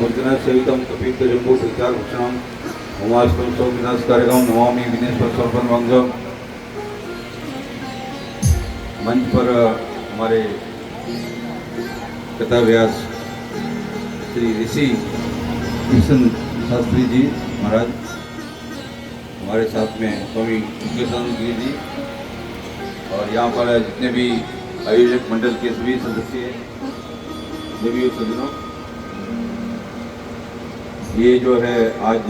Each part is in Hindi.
मुद्रण सहितं कपित जम्बू सचार भक्षणम उमास्तं सौ विनाश कार्यक्रम नमामि विनेश्वर सर्पन वंगम। मंच पर हमारे कथा व्यास श्री ऋषि कृष्ण शास्त्री जी महाराज, हमारे साथ में स्वामी मुकेशानंद गिरी जी और यहाँ पर जितने भी आयोजक मंडल के सभी सदस्य हैं, सभी सज्जनों, ये जो है आज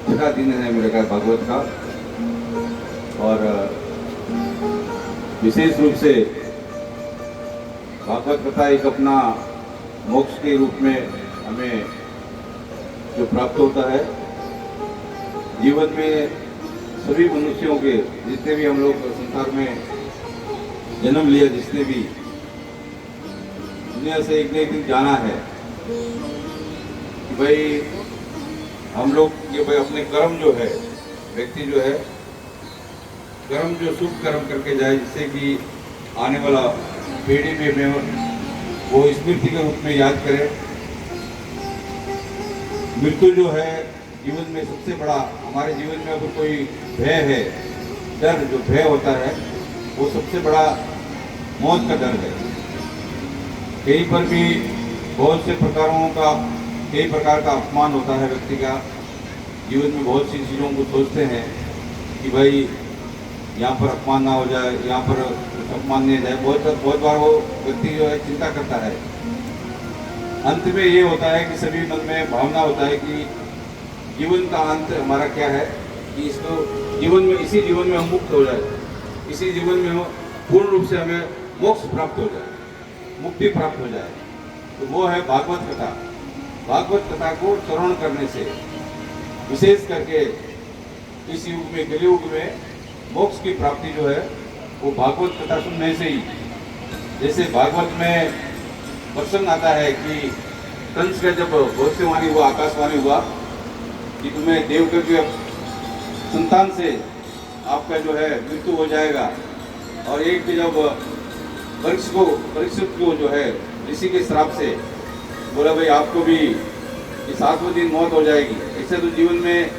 छठा दिन है मेरे ख्याल भागवत का, और विशेष रूप से भागवत कथा एक अपना मोक्ष के रूप में हमें जो प्राप्त होता है जीवन में। सभी मनुष्यों के जितने भी हम लोग संसार में जन्म लिया, जिसने भी दुनिया से एक न एक दिन जाना है कि भाई हम लोग ये भाई अपने कर्म जो है, व्यक्ति जो है कर्म जो शुभ कर्म करके जाए, जिससे कि आने वाला पीढ़ी में वो स्मृति के रूप में याद करे। मृत्यु जो है जीवन में सबसे बड़ा, हमारे जीवन में अगर कोई भय है, डर जो भय होता है, वो सबसे बड़ा मौत का डर है। कहीं पर भी बहुत से प्रकारों का, कई प्रकार का अपमान होता है व्यक्ति का। जीवन में बहुत सी चीज़ों को सोचते हैं कि भाई यहाँ पर अपमान ना हो जाए, यहाँ पर अपमान नहीं जाए। बहुत बार वो व्यक्ति जो है चिंता करता है। अंत में ये होता है कि सभी मन में भावना होता है कि जीवन का अंत हमारा क्या है, कि इसको जीवन में, इसी जीवन में हम मुक्त हो जाए, इसी जीवन में हम पूर्ण रूप से हमें मोक्ष प्राप्त हो जाए, मुक्ति प्राप्त हो जाए। तो वो है भागवत कथा। भागवत कथा को श्रवण करने से, विशेष करके इस युग में, कलियुग में मोक्ष की प्राप्ति जो है वो भागवत कथा सुनने से ही। जैसे भागवत में प्रसंग आता है कि कंस का जब भविष्यवाणी हुआ, आकाशवाणी हुआ कि तुम्हें देवकी के संतान से आपका जो है मृत्यु हो जाएगा, और एक जब परीक्षित को जो है ऋषि के श्राप से बोला भाई आपको भी इस 7वें दिन मौत हो जाएगी। ऐसे तो जीवन में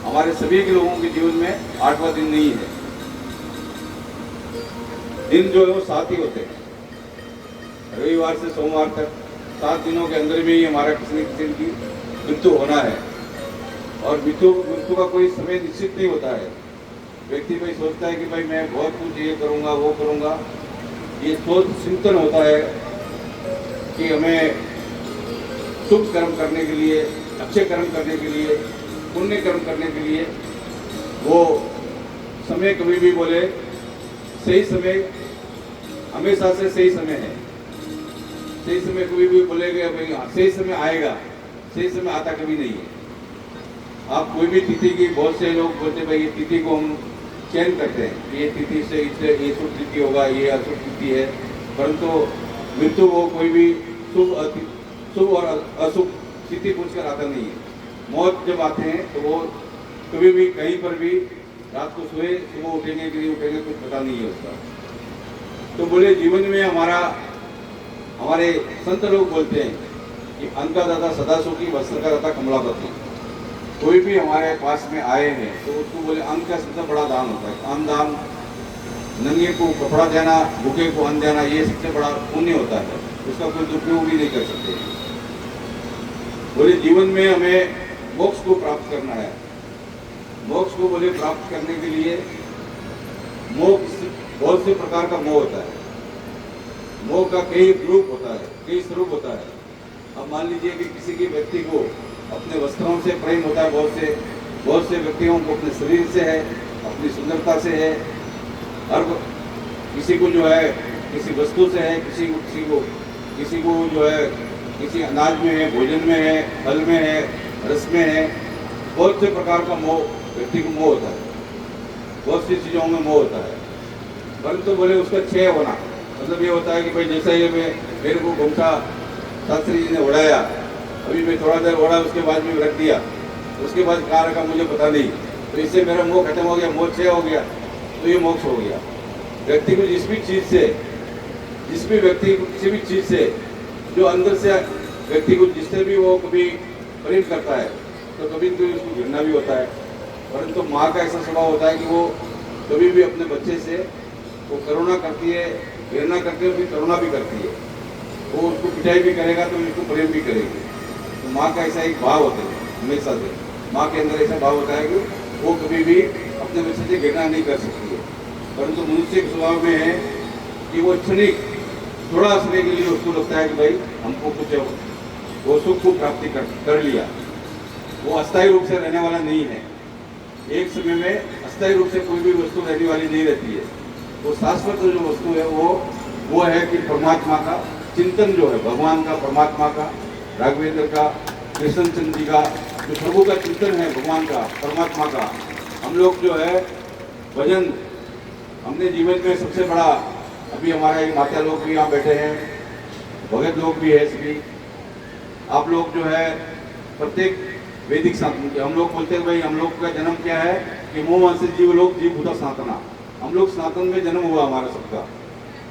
हमारे सभी के लोगों के जीवन में 8वां दिन नहीं है। दिन जो है वो 7 ही होते हैं, रविवार से सोमवार तक 7 दिनों के अंदर में ही हमारा किसी न किसी की मृत्यु होना है। और मृत्यु का कोई समय निश्चित नहीं होता है। व्यक्ति भाई सोचता है कि भाई मैं बहुत कुछ ये करूँगा, वो करूँगा। ये सोच चिंतन होता है कि हमें शुभ कर्म करने के लिए, अच्छे कर्म करने के लिए, पुण्य कर्म करने के लिए वो समय कभी भी बोले सही समय, हमेशा से सही समय है। सही समय कभी भी बोलेगा भाई सही समय आएगा, सही समय आता कभी नहीं है। आप कोई भी तिथि की, बहुत से लोग बोलते भाई ये तिथि को हम चयन करते हैं, ये तिथि से इससे ये शुभ तिथि होगा, ये अशुभ तिथि है, परंतु मृत्यु को कोई भी शुभ और अशुभ तिथि पूछकर आता नहीं है। मौत जब आते हैं तो वो कभी भी कहीं पर भी रात को सोए, सुबह उठेंगे कि नहीं उठेंगे कुछ पता नहीं है उसका। तो बोले जीवन में हमारे संत लोग बोलते हैं कि अन्न का दाता सदा सुखी, वस्त्र का दाता कमलापति। कोई भी हमारे पास में आए हैं तो उसको बोले अन्न का सबसे बड़ा दान होता है। अन्न दान, नंगे को कपड़ा देना, भूखे को अन्न देना, ये सबसे बड़ा पुण्य होता है। उसका कोई दुरुपयोग भी नहीं कर सकते। बोले जीवन में हमें मोक्ष को प्राप्त करना है। मोक्ष को बोले प्राप्त करने के लिए मोक्ष, बहुत से प्रकार का मोह होता है। मोह का कई रूप होता है, कई स्वरूप होता है। अब मान लीजिए कि किसी के व्यक्ति को अपने वस्त्रों से प्रेम होता है, बहुत से व्यक्तियों को अपने शरीर से है, अपनी सुंदरता से है, हर किसी को जो है किसी वस्तु से है, किसी को जो है किसी अनाज में है, भोजन में है, फल में है, रस में है। बहुत से प्रकार का मोह, व्यक्ति को मोह होता है, बहुत सी चीज़ों में मोह होता है। परंतु बोले उसका क्षय होना मतलब ये होता है कि भाई जैसा ये मेरे को घुमसा शास्त्री जी ने उड़ाया, अभी मैं थोड़ा देर उड़ा, उसके बाद में रख दिया, उसके बाद कहाँ रखा मुझे पता नहीं, तो इससे मेरा मोह खत्म हो गया, मोह क्षय हो गया, तो ये मोक्ष हो गया। व्यक्ति को जिस भी व्यक्ति को किसी भी चीज़ से जो अंदर से व्यक्ति को जिससे भी वो कभी प्रेम करता है तो कभी तो उसको घृणा भी होता है, परंतु माँ का ऐसा स्वभाव होता है कि वो कभी भी अपने बच्चे से वो करुणा करती है, घृणा करती है, फिर करुणा भी करती है। वो उसको पिटाई भी करेगा तो उसको प्रेम भी करेगी। तो माँ का ऐसा एक भाव होता है हमेशा से, माँ के अंदर ऐसा भाव होता है कि वो कभी भी अपने बच्चे से घृणा नहीं कर सकती है। परंतु मनुष्य के स्वभाव में है कि वो क्षणिक थोड़ा समय के लिए उसको लगता है कि भाई हमको कुछ वो सुख को प्राप्ति कर लिया। वो अस्थायी रूप से रहने वाला नहीं है। एक समय में अस्थायी रूप से कोई भी वस्तु रहने वाली नहीं रहती है। वो शाश्वत जो वस्तु है वो है कि परमात्मा का चिंतन जो है, भगवान का, परमात्मा का, राघवेंद्र का, कृष्णचंद्र जी का, जो प्रभु का चिंतन है, भगवान का, परमात्मा का। हम लोग जो है भजन हमने जीवन में सबसे बड़ा, अभी हमारा ये माता लोग भी यहाँ बैठे हैं, भगत लोग भी है सभी, आप लोग जो है प्रत्येक वैदिक सनातन के, हम लोग बोलते हैं भाई हम लोग का जन्म क्या है कि मोह से जीव लोग जीव भूता सनातना, हम लोग सनातन में जन्म हुआ हमारा सबका।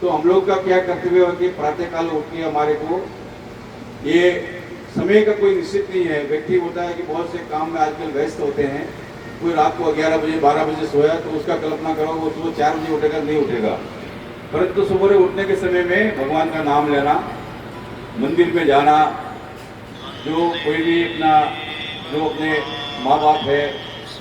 तो हम लोग का क्या कर्तव्य है कि प्रातः काल उठ के हमारे को ये समय का कोई निश्चित नहीं है। व्यक्ति होता है कि बहुत से काम में आजकल व्यस्त होते हैं, कोई रात को 11 बजे 12 बजे सोया तो उसका कल्पना करो वो सुबह 4 बजे उठेगा, नहीं उठेगा। परंतु सुबह उठने के समय में भगवान का नाम लेना, मंदिर में जाना, जो कोई भी अपना जो अपने माँ बाप है,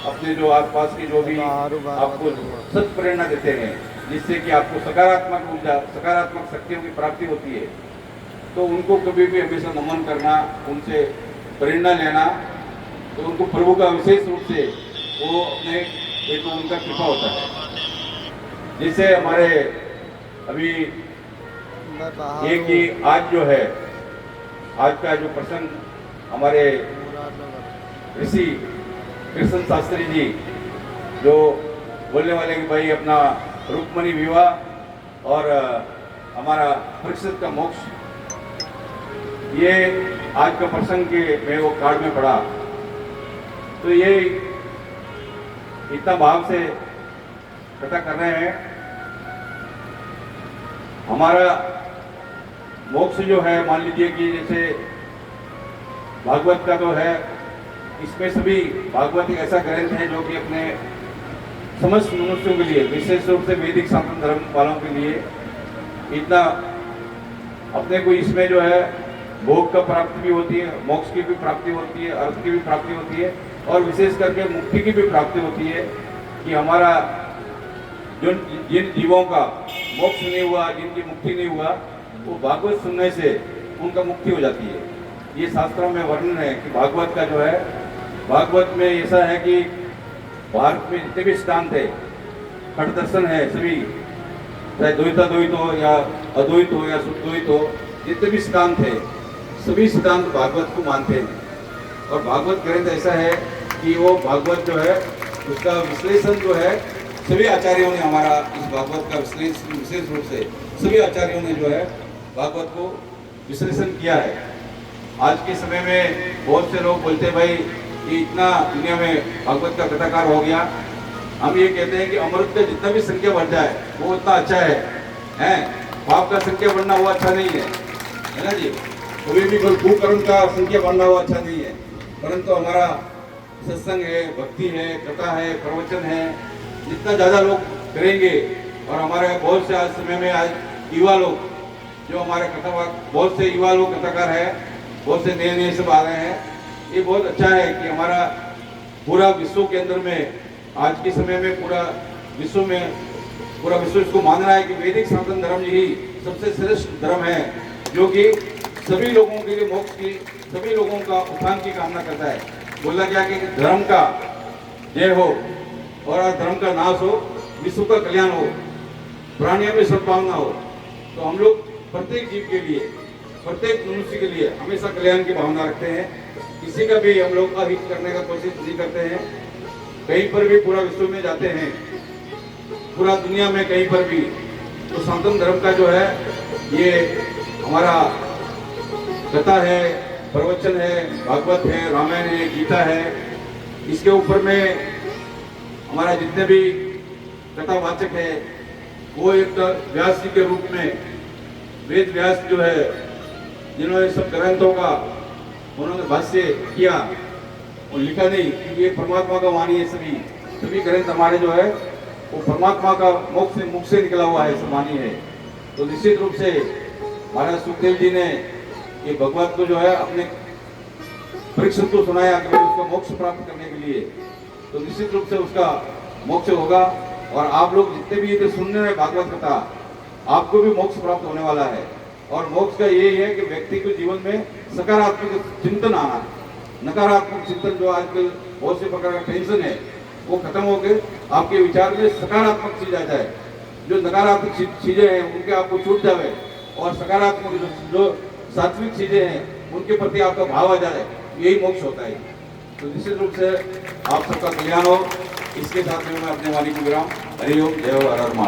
अपने जो आसपास के जो भी आपको सत प्रेरणा देते हैं जिससे कि आपको सकारात्मक ऊर्जा, सकारात्मक शक्तियों की प्राप्ति होती है, तो उनको कभी भी हमेशा नमन करना, उनसे प्रेरणा लेना, तो उनको प्रभु का विशेष रूप से वो अपने एक तो उनका कृपा होता है। जिससे हमारे अभी एक ही आज जो है, आज का जो प्रसंग हमारे ऋषि कृष्ण शास्त्री जी जो बोलने वाले कि भाई अपना रुक्मणी विवाह और हमारा परीक्षित का मोक्ष, ये आज का प्रसंग के मैं वो कार्ड में पढ़ा तो ये इतना भाव से कथा कर रहे हैं। हमारा मोक्ष जो है, मान लीजिए कि जैसे भागवत का तो है, इसमें सभी भागवत एक ऐसा ग्रंथ है जो कि अपने समस्त मनुष्यों के लिए, विशेष रूप से वैदिक सनातन धर्म वालों के लिए इतना अपने को इसमें जो है भोग का प्राप्ति भी होती है, मोक्ष की भी प्राप्ति होती है, अर्थ की भी प्राप्ति होती है और विशेष करके मुक्ति की भी प्राप्ति होती है कि हमारा जिन जीवों का मोक्ष नहीं हुआ, जिनकी मुक्ति नहीं हुआ, वो भागवत सुनने से उनका मुक्ति हो जाती है। ये शास्त्रों में वर्णन है कि भागवत का जो है, भागवत में ऐसा है कि भारत में जितने भी सिद्धांत है, खट दर्शन है, सभी चाहे द्वैत हो या अद्वैत हो या शुद्ध हो, जितने भी सिद्धांत है सभी सिद्धांत भागवत को मानते हैं। और भागवत ग्रंथ ऐसा है कि वो भागवत जो है उसका विश्लेषण जो है सभी आचार्यों ने, हमारा इस भागवत का विश्लेषण विशेष रूप से सभी आचार्यों ने जो है भागवत को विश्लेषण किया है। आज के समय में बहुत से लोग बोलते हैं भाई कि इतना दुनिया में भागवत का कथाकार हो गया, हम ये कहते हैं कि अमृत का जितना भी संख्या बढ़ जाए वो उतना अच्छा है? पाप का संख्या बढ़ना वो अच्छा नहीं है ना जी। कभी भी कोई कुकर्म का संख्या बढ़ना वो अच्छा नहीं है। परंतु हमारा सत्संग है, भक्ति है, कथा है, प्रवचन है, जितना ज़्यादा लोग करेंगे और हमारे बहुत से आज समय में आज युवा लोग जो हमारे कथा, बहुत से युवा लोग कथाकार है, बहुत से नए नए सब आ रहे हैं। ये बहुत अच्छा है कि हमारा पूरा विश्व के अंदर में आज के समय में पूरा विश्व इसको मान रहा है कि वैदिक सनातन धर्म ही सबसे श्रेष्ठ धर्म है, जो कि सभी लोगों के लिए मोक्ष की, सभी लोगों का उत्थान की कामना करता है। बोला गया कि धर्म का जय हो और धर्म का नाश हो, विश्व का कल्याण हो, प्राणियों में सद्भावना हो। तो हम लोग प्रत्येक जीव के लिए, प्रत्येक मनुष्य के लिए हमेशा कल्याण की भावना रखते हैं। किसी का भी हम लोग अहित करने का कोशिश नहीं करते हैं। कहीं पर भी पूरा विश्व में जाते हैं, पूरा दुनिया में कहीं पर भी, तो सनातन धर्म का जो है ये हमारा कथा है, प्रवचन है, भागवत है, रामायण है, गीता है, इसके ऊपर में हमारा जितने भी कथावाचक है वो एक व्यास जी के रूप में, वेद व्यास जो है जिन्होंने सब ग्रंथों का उन्होंने भाष्य किया और लिखा नहीं, क्योंकि ये परमात्मा का वाणी है। सभी ग्रंथ हमारे जो है वो परमात्मा का मुख से निकला हुआ है, सब वाणी है। तो निश्चित रूप से महाराज सुखदेव जी ने ये भगवत को जो है अपने परीक्षित को सुनाया कि उसका मोक्ष प्राप्त करने के लिए, तो निश्चित रूप से उसका मोक्ष होगा। और आप लोग जितने भी इधर सुनने में भागवत कथा, आपको भी मोक्ष प्राप्त होने वाला है। और मोक्ष का यही है कि व्यक्ति को जीवन में सकारात्मक चिंतन आना, नकारात्मक चिंतन जो आजकल बहुत से प्रकार का टेंशन है वो खत्म होकर आपके विचार में सकारात्मक चीज आ जाए। जो नकारात्मक चीजें हैं उनके आपको छूट जाए और सकारात्मक जो सात्विक चीजें हैं उनके प्रति आपका भाव आ जाए, यही मोक्ष होता है। तो निश्चित रूप से आप सबका कल्याण हो। इसके साथ में मैं अपने वाणी को विराम। हरि ओम, जय हो, हर हर महादेव।